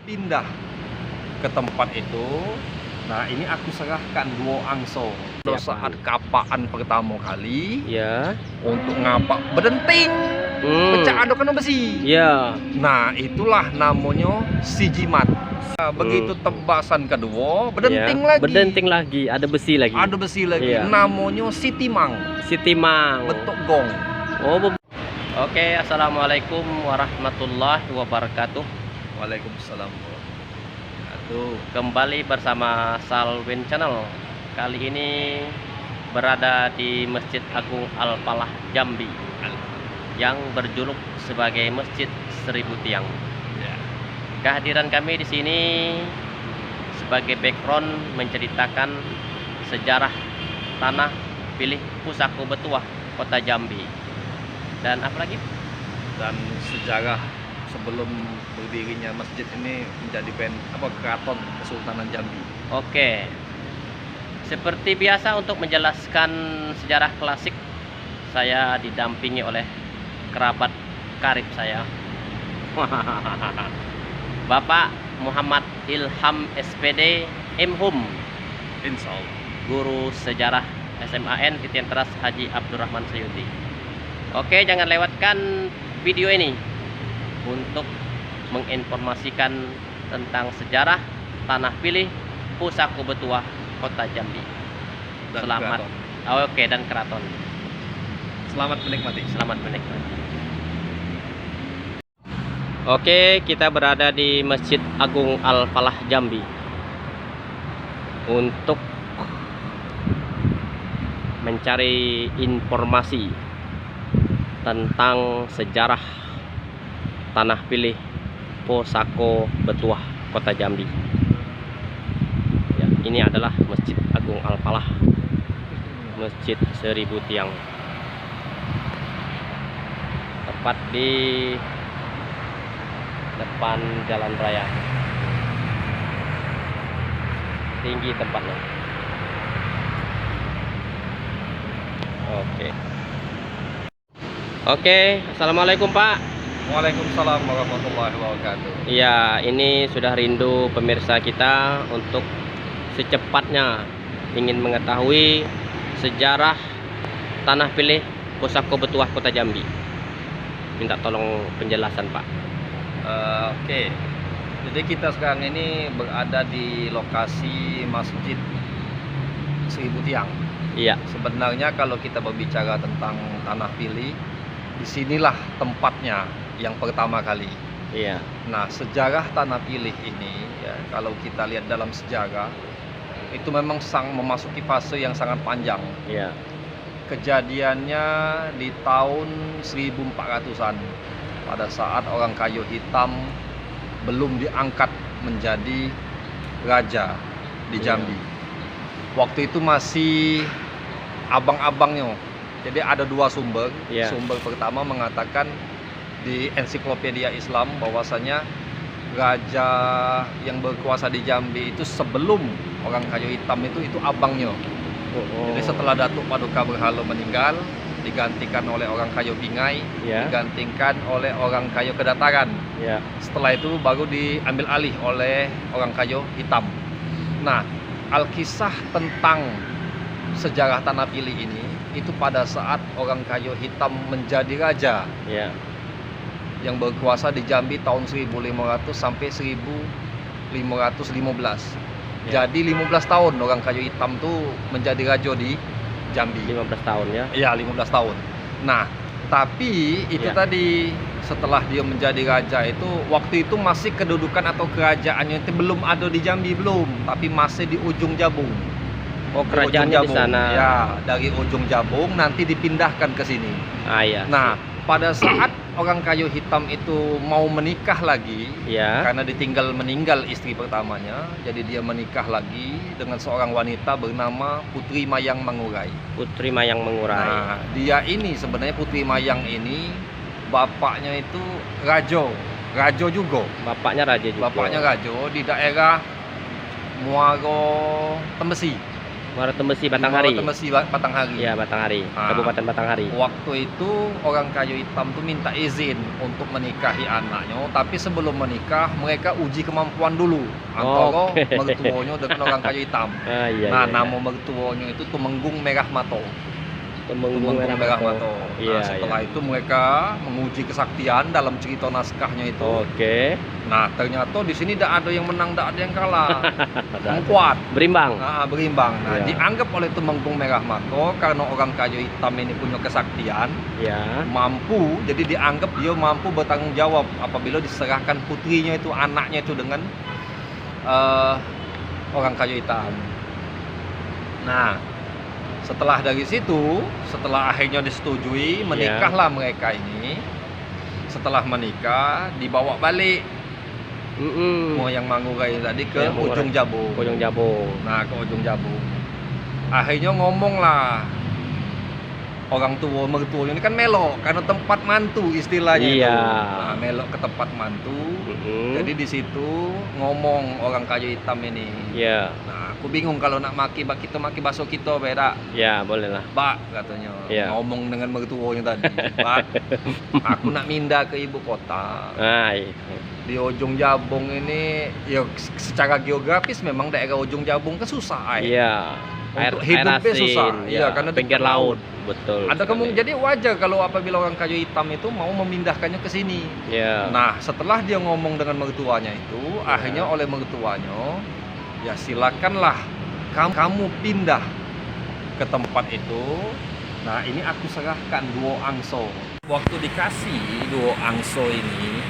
pindah ke tempat itu. Nah, ini aku serahkan dua angso. Ya, Saat kapaan pertama kali Ya. untuk ngapak bedenting, pecah aduk kena besi. Ya. Nah, itulah namanya si jimat. Nah, begitu tebasan kedua, bedenting lagi. Bedenting lagi, ada besi lagi. Ada besi lagi. Iya. Namanya si timang. Si timang. Bentuk gong. Oke, assalamualaikum warahmatullahi wabarakatuh. Waalaikumsalam. Kembali bersama Salwin Channel. Kali ini berada di Masjid Agung Al-Falah Jambi yang berjuluk sebagai Masjid Seribu Tiang. Ya. Kehadiran kami di sini sebagai background menceritakan sejarah tanah pilih Pusako Betuah Kota Jambi. Dan apalagi? Dan sejarah sebelum berdirinya masjid ini menjadi keraton Kesultanan Jambi. Oke. Seperti biasa untuk menjelaskan sejarah klasik, saya didampingi oleh kerabat karib saya. Bapak Muhammad Ilham SPD M.Hum, Insyaallah. guru sejarah SMAN Titian Teras Haji Abdurrahman Sayuti. Oke, jangan lewatkan video ini untuk menginformasikan tentang sejarah tanah pilih Pusako Betuah Kota Jambi. Dan Selamat. keraton. Oke, dan keraton. Selamat menikmati. Selamat menikmati. Oke, kita berada di Masjid Agung Al-Falah Jambi untuk mencari informasi tentang sejarah tanah pilih Pusako Betuah Kota Jambi. Ya, ini adalah Masjid Agung Al-Falah, Masjid Seribu Tiang, tepat di depan jalan raya. Tinggi tempatnya. Oke, assalamualaikum Pak. Waalaikumsalam warahmatullahi wabarakatuh. Iya, ini sudah rindu pemirsa kita untuk secepatnya ingin mengetahui sejarah tanah pilih Pusako Betuah Kota Jambi. Minta tolong penjelasan Pak. Oke. Jadi kita sekarang ini berada di lokasi Masjid Seribu Tiang. Iya. Sebenarnya kalau kita berbicara tentang tanah pilih, disinilah tempatnya yang pertama kali. Iya. Nah, sejarah tanah pilih ini, ya, kalau kita lihat dalam sejarah, itu memang memasuki fase yang sangat panjang. Iya. Kejadiannya di tahun 1400-an, pada saat orang kayu hitam belum diangkat menjadi raja di Jambi. Waktu itu masih abang-abangnya. Jadi ada dua sumber. Sumber pertama mengatakan di ensiklopedia Islam bahwasanya raja yang berkuasa di Jambi itu sebelum orang kayu hitam itu abangnya. Jadi setelah Datuk Paduka Berhala meninggal, digantikan oleh orang kayu Bingai, digantikan oleh orang kayu Kedataran. Setelah itu baru diambil alih oleh orang kayu hitam. Nah, alkisah tentang sejarah tanah pilih ini itu pada saat orang kayu hitam menjadi raja yang berkuasa di Jambi tahun 1500 sampai 1515. Jadi 15 tahun orang kayu hitam tuh menjadi raja di Jambi. 15 tahun ya? Iya, 15 tahun. Nah, tapi itu tadi setelah dia menjadi raja itu, waktu itu masih kedudukan atau kerajaannya itu belum ada di Jambi, belum, tapi masih di ujung Jabung. Oh, kerajaannya di sana. Ya, dari ujung Jabung nanti dipindahkan ke sini. Iya. Nah, pada saat orang kayu hitam itu mau menikah lagi, karena ditinggal meninggal istri pertamanya, jadi dia menikah lagi dengan seorang wanita bernama Putri Mayang Mangurai. Putri Mayang Mangurai. Nah, dia ini sebenarnya Putri Mayang ini bapaknya itu Rajo juga. Bapaknya raja juga. Bapaknya Rajo di daerah Muaro Tembesi. Muara Tembesi Batanghari. Tembesi Batanghari. Iya, Batanghari. Kabupaten Batanghari. Waktu itu orang kayu hitam tuh minta izin untuk menikahi anaknya, tapi sebelum menikah mereka uji kemampuan dulu antara mertuanya dengan orang kayu hitam. Iya, nah, iya, nama mertuanya itu Tumenggung Merah Mato. Tumenggung Merah Mato. Nah, setelah itu mereka menguji kesaktian dalam cerita naskahnya itu. Nah, ternyata di sini tidak ada yang menang, tidak ada yang kalah. Kuat. Berimbang. Berimbang. Nah, dianggap oleh Tumenggung Merah Mato karena orang kayu hitam ini punya kesaktian, mampu. Jadi dianggap dia mampu bertanggung jawab apabila diserahkan putrinya itu, anaknya itu dengan orang kayu hitam. Nah, setelah dari situ, setelah akhirnya disetujui, menikahlah mereka ini. Setelah menikah, dibawa balik yang Manggurai tadi ke Ujung Jabung. Nah, ke Ujung Jabung. Akhirnya ngomonglah orang tua mertuanya ini kan melok karena tempat mantu istilahnya. Nah, melok ke tempat mantu. Jadi di situ ngomong orang kayu hitam ini. Nah, aku bingung kalau nak maki kita maki bakso kita beda. Boleh lah. Bak katanya. Ngomong dengan mertuanya tadi. Bak, aku nak mindah ke ibu kota. Di Ujung Jabung ini ya secara geografis memang daerah Ujung Jabung kan susah. Untuk hidupnya susah. Karena pinggir laut. Betul. Ada kemungkinan, jadi wajar kalau apabila orang kayu hitam itu mau memindahkannya ke sini. Nah, setelah dia ngomong dengan mertuanya itu, akhirnya oleh mertuanya, ya silakanlah kamu pindah ke tempat itu. Nah, ini aku serahkan 2 angso. Waktu dikasih 2 angso ini,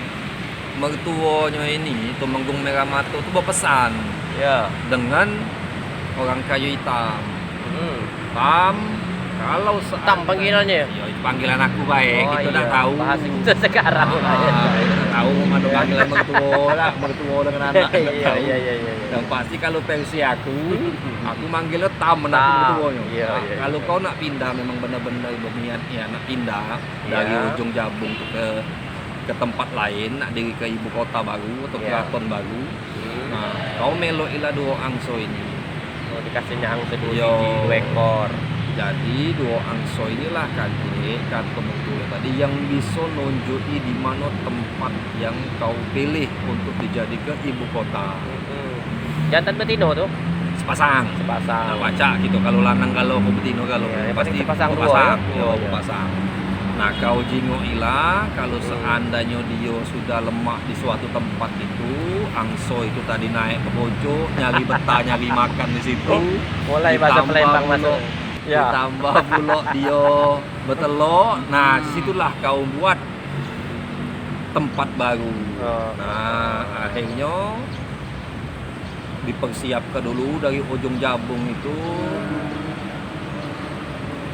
mertuanya ini Tumenggung Merah Mato itu berpesan dengan orang kayu hitam. Kalau Tam panggilannya. Ya, itu panggilan aku baik. Kita tidak tahu. Bahasa kita sekarang. Kita tahu mana panggilan mertua dengan anak. Yang pasti kalau versi aku manggilnya Tam anak mertuanya. Kalau kau nak pindah memang benar-benar berniat nak pindah dari Ujung Jabung ke tempat lain, nak diri ke ibu kota baru atau keraton baru. Nah, kau melokilah 2 angso ini. Dikasihnya angso 2 ekor. Jadi 2 angso inilah kata mertua tadi yang bisa nunjuki di mana tempat yang kau pilih untuk dijadikan ibu kota. Jantan betina tuh? Sepasang. Nah, baca gitu kalau lanang kalau betina kalau pasti sepasang. Sepasang. Nah, kau jingoilah kalau seandainya dia sudah lemah di suatu tempat itu, angso itu tadi naik ke pojok, nyari betah, nyari makan di situ. Mulai bahasa Palembang masuk. Ditambah pula dia betelok. Nah, disitulah kau buat tempat baru. Nah, akhirnya dipersiapkan dulu dari Ujung Jabung itu.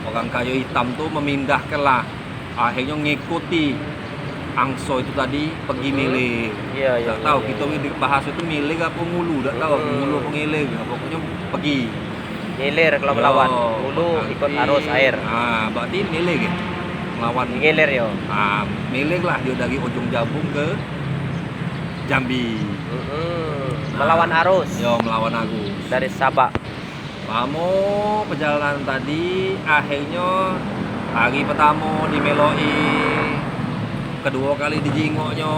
Orang kayu hitam tuh memindahkanlah. Akhirnya ngikuti angso itu tadi pergi milih. Tak tahu kita bahas itu milih apa ngulu, tak tahu ngulu apa ngilir. Pokoknya pergi. Ngilir kalau melawan, hulu ikut arus air. Berarti ngilir ya? Melawan. Ngilir ya? Ngilir lah dia dari Ujung Jabung ke Jambi. Melawan arus? Melawan arus. Dari Sabak. Perjalanan tadi akhirnya hari pertama dimeloi, kedua kali dijingoknya,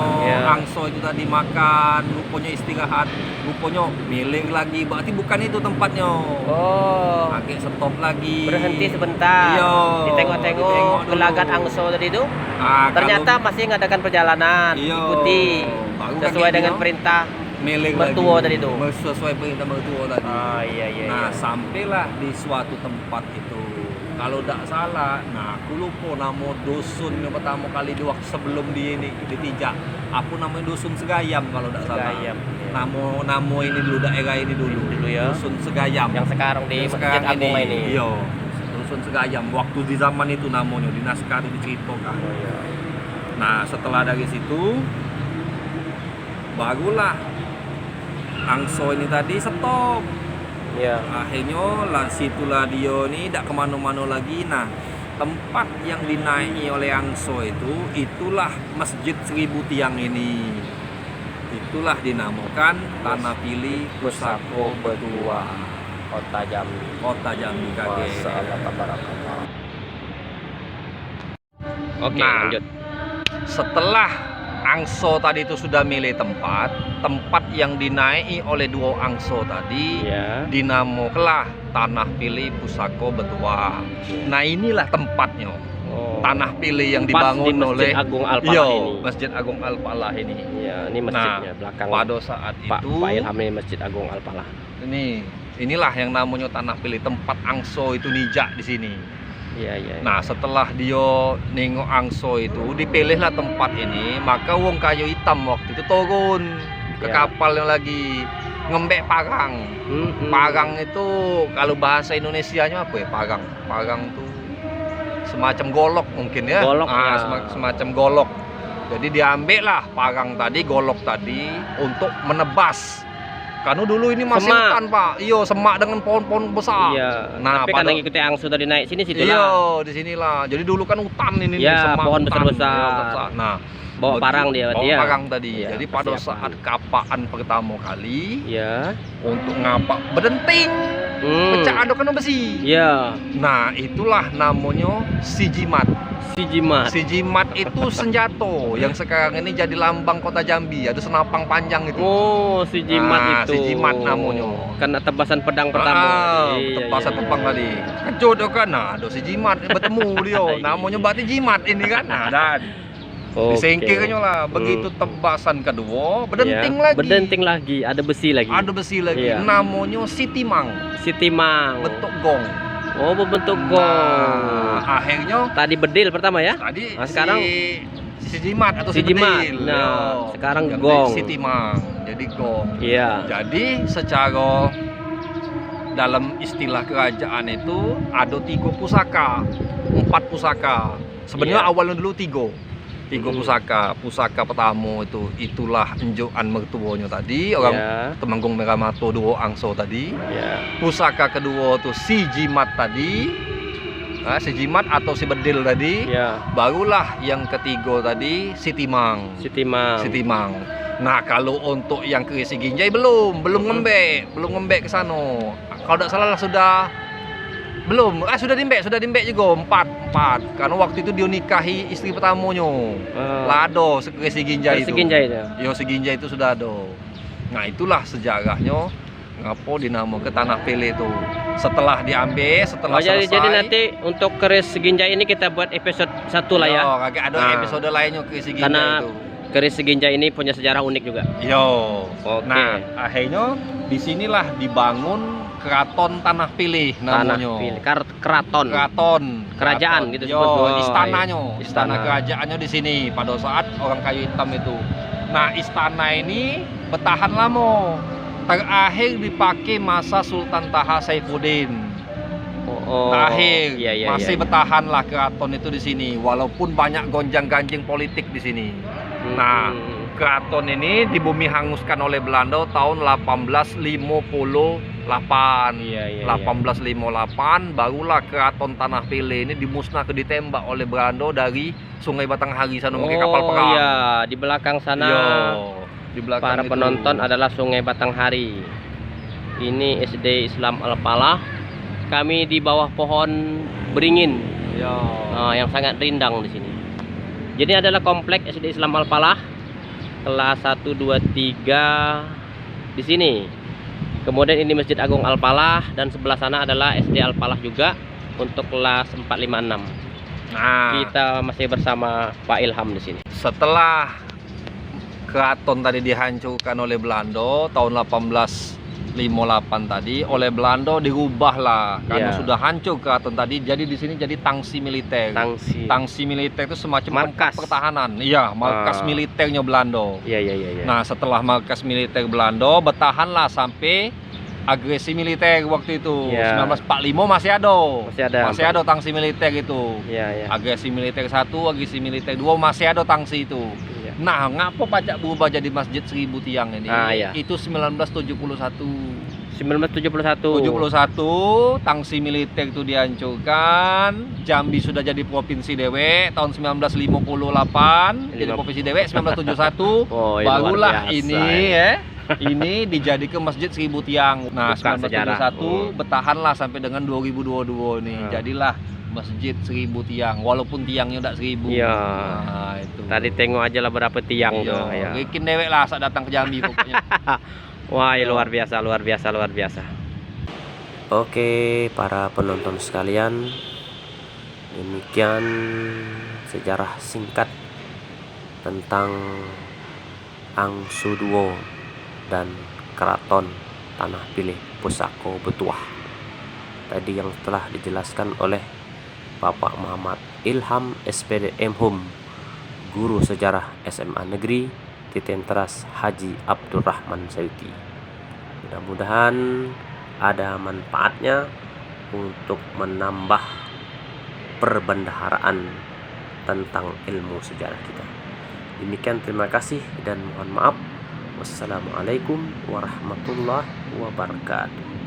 angso itu tadi makan, rupanya istirahat, rupanya miling lagi, berarti bukan itu tempatnya. Akhirnya stop lagi. Berhenti sebentar. Ditengok-tengok gelagat angso tadi itu. Ternyata masih mengadakan perjalanan, ikuti sesuai dengan perintah mertua tadi itu. Sesuai perintah mertua tadi. Nah, sampailah di suatu tempat itu. Kalau tidak salah, aku lupa nama dusun yang pertama kali sebelum ditijak. Aku namanya dusun Segayam kalau tidak salah. Nama ini dulu, daerah ini dulu ya. Dusun Segayam. Yang sekarang di Masjid Agung ini. Dusun Segayam. Waktu di zaman itu namanya di naskah itu diceritakan. Nah, setelah dari situ barulah angso ini tadi stop. Akhirnya situlah dia ini tidak kemana-mana lagi. Nah, tempat yang dinaiki oleh angso itulah Masjid 1000 Tiang ini. Itulah dinamakan Tanah Pilih Pusako Berdua. Kota Jambi. Kota Jambi kakek. Masyaallah, tabarakallah. Oke, Nah, lanjut. Setelah Angso tadi itu sudah milih tempat yang dinaiki oleh duo Angso tadi, Ya. dinamakanlah Tanah Pilih Pusako Betua. Nah, inilah tempatnya. Oh. Tanah Pilih yang Pas di dibangun Masjid oleh Agung Al-Falah ini. Masjid Agung Al-Falah ini. Ya, ini masjidnya belakang. Pada saat Pak itu Ilham ini Masjid Agung Al-Falah. inilah yang namanya Tanah Pilih, tempat Angso itu nijak di sini. Iya, iya. Nah, setelah dia nengok Angso itu, dipilihlah tempat ini, maka wong kayu hitam waktu itu turun ke Ya. kapal yang lagi ngembek parang. Parang itu kalau bahasa Indonesianya apa ya? Parang itu semacam golok mungkin ya. Golok, ya. Semacam golok. Jadi diambil lah parang tadi, golok tadi untuk menebas. Karena dulu ini masih Semak. hutan, Pak. Iya, semak dengan pohon-pohon besar. Iya. Nah, Tapi karena ngikuti Angso tadi naik sini situ Iya, lah. di sinilah. Jadi dulu kan hutan ini Ya, nih, semak pohon hutan. besar-besar. Iya, besar. Nah, Bawa parang dia berarti bawa ya. parang tadi. Iya, Jadi pada persiapan. saat kapaan pertama kali Iya. untuk ngapak berdenting, pecah adokan besi. Iya. Nah, itulah namanya sijimat. Sijimat. Sijimat itu senjata yang sekarang ini jadi lambang kota Jambi. Ada senapang panjang itu. Oh, sijimat Nah, itu. sijimat namanya. Karena tebasan pedang pertama. Iya, tebasan iya, tebang iya. tadi. Kejut kan, nah, ada sijimat bertemu dia. Iya. Namanya berarti jimat ini kan. Nah, dan Oke. disingkirnya lah. Begitu tebasan kedua, berdenting lagi. Berdenting lagi, ada besi lagi. Ada besi lagi. Iya. Namanya sitimang. Sitimang. Bentuk gong. Oh, berbentuk gong. Nah, akhirnya Tadi bedil pertama ya? tadi Nah, sekarang si jimat atau si sijimat. bedil. Nah, Yo. sekarang Yang gong. sitimang. Jadi gong. Iya. Jadi secara dalam istilah kerajaan itu ada 3 pusaka, 4 pusaka. Sebenarnya Iya. awalnya dulu 3 pusaka. Pusaka pertama itulah enjukan mertuanya tadi, orang Iya. Temanggung Merah Mato duo Angso tadi. Iya. Pusaka kedua tuh si jimat tadi, si jimat atau si bedil tadi. Iya. Barulah yang ketiga tadi si timang. Sitimang. Sitimang. Nah, kalau untuk yang ke si Ginjai belum ngembek ke sana. Kalau tidak salah sudah belum. Sudah dimbek juga 4. Karena waktu itu dia nikahi istri pertamanya. Lado si Ginjai itu. Seginjai itu. Yo, si Ginjai itu sudah ada. Nah, itulah sejarahnya ngapo dinamo ke Tanah Pilih itu. Setelah diambil, setelah jadi selesai. nanti untuk keris Seginjai ini kita buat episode 1 lah ya. Yo, kagak ada Nah. episode lainnya ke si Ginjai Karena itu. keris Seginjai ini punya sejarah unik juga. Yo. Oke. Nah, akhirnya disinilah dibangun Keraton Tanah Pilih Tanah namanya. Pilih. Keraton. Kerajaan Keraton. gitu Yo, sebut. Oh, istananya. iya. Istana Istana. kerajaannya di sini pada saat orang kayu hitam itu. Nah, istana ini bertahan lama. Terakhir dipakai masa Sultan Taha Saifuddin. Oh, Terakhir iya, masih iya. bertahan lah keraton itu di sini, walaupun banyak gonjang-ganjing politik di sini. Nah, keraton ini dibumi hanguskan oleh Belanda tahun 1858. Iya. 1858 barulah keraton Tanah Pilih ini dimusnahkan, ditembak oleh Belanda dari Sungai Batanghari sana pakai kapal perang. Iya, di belakang sana Yo, di belakang para itu. penonton adalah Sungai Batanghari. Ini SD Islam Al-Falah. Kami di bawah pohon beringin. Yo. Yang sangat rindang di sini. Jadi adalah komplek SD Islam Al-Falah kelas 1 2 3 di sini. Kemudian ini Masjid Agung Al-Falah dan sebelah sana adalah SD Al-Falah juga untuk kelas 4 5 6. Nah, Kita masih bersama Pak Ilham di sini. setelah keraton tadi dihancurkan oleh Belanda tahun 1858 tadi, oleh Belanda dirubahlah karena Iya. sudah hancur keraton tadi, jadi di sini jadi tangsi militer. Tangsi militer itu semacam Markas. tempat pertahanan. Iya, markas militernya Belanda. Iya. Nah, setelah markas militer Belanda bertahanlah sampai agresi militer waktu itu. Iya. 1945 masih ada. Masih ada. tangsi militer itu. Iya. Agresi militer 1, agresi militer 2 masih ada tangsi itu. Iya. Nah, ngapa pajak berubah jadi Masjid 1000 Tiang ini? Iya. Itu 1971. 1971. 71 tangsi militer itu dihancurkan. Jambi sudah jadi provinsi dewek tahun 1958. Jadi provinsi dewek 1971. Oh, luar Barulah biasa, ini ya. Ini dijadikan masjid 1000 tiang. Nah, Buka sejarah. 1971 bertahanlah sampai dengan 2022 nih. Jadilah masjid 1000 tiang, walaupun tiangnya udah 1000. Iya. Nah, itu. Tadi tengok aja lah berapa tiang tuh. Iya, Ya. bikin dewek lah saat datang ke Jambi pokoknya. Wah, luar biasa, luar biasa, luar biasa. Oke, para penonton sekalian, demikian sejarah singkat tentang Angsuduo dan Keraton Tanah Pilih Pusako Betuah. Tadi yang telah dijelaskan oleh Bapak Muhammad Ilham SPD M.Hum, Guru Sejarah SMA Negeri Titian Teras Haji Abdurrahman Sayuti. Mudah-mudahan ada manfaatnya untuk menambah perbendaharaan tentang ilmu sejarah kita. Demikian, terima kasih dan mohon maaf. Wassalamualaikum warahmatullahi wabarakatuh.